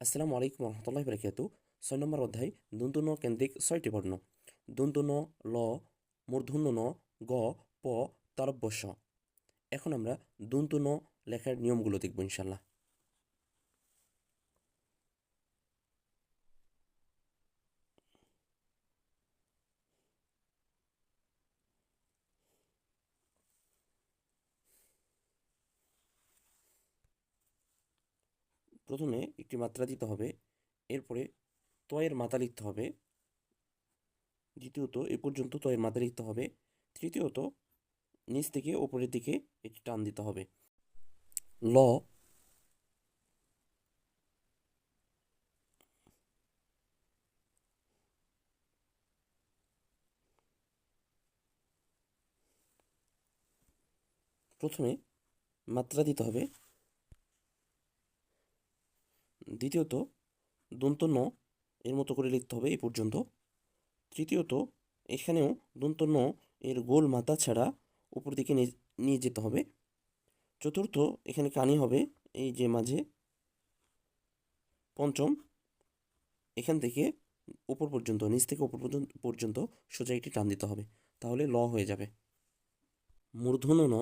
আসসালামু আলাইকুম রহমতুল্লাহি বারাকাতু। 6 নম্বর অধ্যায় দন্ত্য ন কেন্দ্রিক 6টি বর্ণ। দন্ত্য ন, ল, মূর্ধন্য ন, গ, প, তালব্য শ। এখন আমরা দন্ত্য ন লেখার নিয়মগুলো দেখব ইনশাল্লাহ। প্রথমে একটি মাত্রা দিতে হবে, এরপরে তয়ের মাথা লিখতে হবে। দ্বিতীয়ত এ পর্যন্ত তয়ের মাথা লিখতে হবে। তৃতীয়ত নিচ থেকে ওপরের দিকে এটি টান দিতে হবে। ল, প্রথমে মাত্রা দিতে হবে। দ্বিতীয়ত দন্ত ন এর মতো করে লিখতে হবে এই পর্যন্ত। তৃতীয়ত এখানেও দন্ত ন এর গোল মাথা ছাড়া উপর দিকে নিয়ে যেতে হবে। চতুর্থ এখানে কানি হবে এই যে মাঝে। পঞ্চম এখান থেকে উপর পর্যন্ত, নিচ থেকে উপর পর্যন্ত সোজা একটি টান দিতে হবে, তাহলে ল হয়ে যাবে। মূর্ধন্য ন,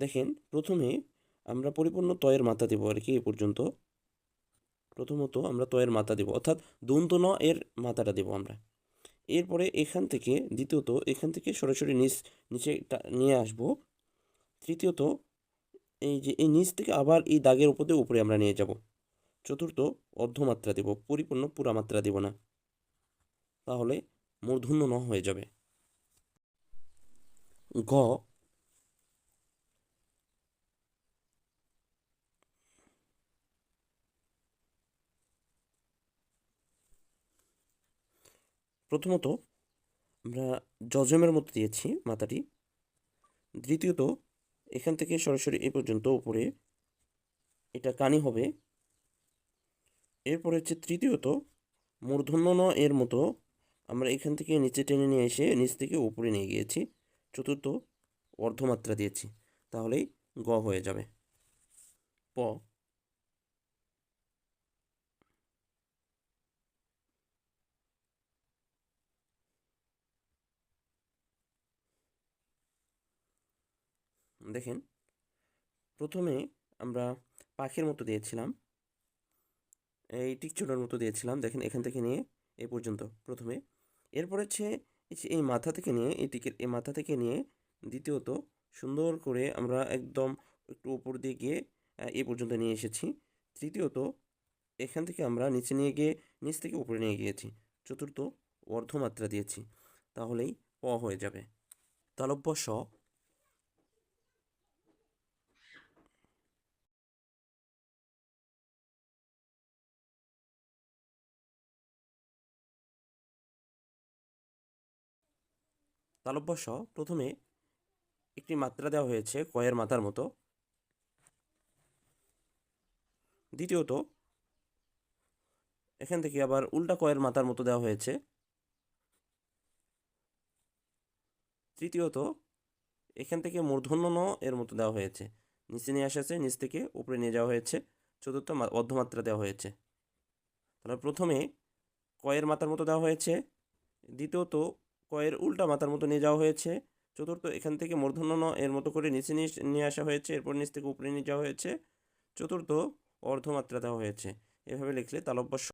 দেখেন প্রথমে আমরা পরিপূর্ণ তয়ের মাথা দেবো আর কি। এ পর্যন্ত প্রথমত আমরা তয়ের মাথা দেবো, অর্থাৎ দন্ত ন এর মাথাটা দেবো আমরা। এরপরে এখান থেকে দ্বিতীয়ত এখান থেকে সরাসরি নিচে নিয়ে আসব। তৃতীয়ত এই যে এই নিচ থেকে আবার এই দাগের উপর দিয়ে উপরে আমরা নিয়ে যাব। চতুর্থ অর্ধমাত্রা দেব, পরিপূর্ণ পুরা মাত্রা দেব না, তাহলে মূর্ধন্য ন হয়ে যাবে। গ, প্রথমত আমরা যজমের মতো দিয়েছি মাথাটি। দ্বিতীয়ত এখান থেকে সরাসরি এ পর্যন্ত উপরে এটা কানি হবে। এরপরে হচ্ছে তৃতীয়ত মূর্ধন্য ন এর মতো আমরা এখান থেকে নিচে টেনে নিয়ে এসে নিচ থেকে উপরে নিয়ে গিয়েছি। চতুর্থ অর্ধমাত্রা দিয়েছি, তাহলেই গ হয়ে যাবে। প, দেখেন প্রথমে আমরা পাখির মতো দিয়েছিলাম, এই টিকচোটার মতো দিয়েছিলাম, দেখেন এখান থেকে নিয়ে এ পর্যন্ত প্রথমে। এরপর হচ্ছে এই মাথা থেকে নিয়ে এই মাথা থেকে নিয়ে দ্বিতীয়ত সুন্দর করে আমরা একদম একটু উপর দিয়ে গিয়ে এ পর্যন্ত নিয়ে এসেছি। তৃতীয়ত এখান থেকে আমরা নিচে নিয়ে গিয়ে নিচ থেকে উপরে নিয়ে গিয়েছি। চতুর্থ অর্ধমাত্রা দিয়েছি, তাহলেই প হয়ে যাবে। তালব্য শ, তালব্য শ প্রথমে একটি মাত্রা দেওয়া হয়েছে কয়ের মাথার মতো। দ্বিতীয়ত এখান থেকে আবার উল্টা কয়ের মাথার মতো দেওয়া হয়েছে। তৃতীয়ত এখান থেকে মূর্ধন্য ন এর মতো দেওয়া হয়েছে, নিচে নিয়ে আসা হয়েছে, নিচ থেকে উপরে নিয়ে যাওয়া হয়েছে। চতুর্থ অর্ধমাত্রা দেওয়া হয়েছে। তাহলে প্রথমে কয়ের মাথার মতো দেওয়া হয়েছে, দ্বিতীয়ত কয়ের উল্টা মাথার মতো নিয়ে যাওয়া হয়েছে, চতুর্থ এখান থেকে মূর্ধন্য ন এর মতো করে নিচে নিয়ে আসা হয়েছে, এরপর নিচ থেকে উপরে নিয়ে যাওয়া হয়েছে, চতুর্থ অর্ধমাত্রা দেওয়া হয়েছে। এভাবে লিখলে তালব্য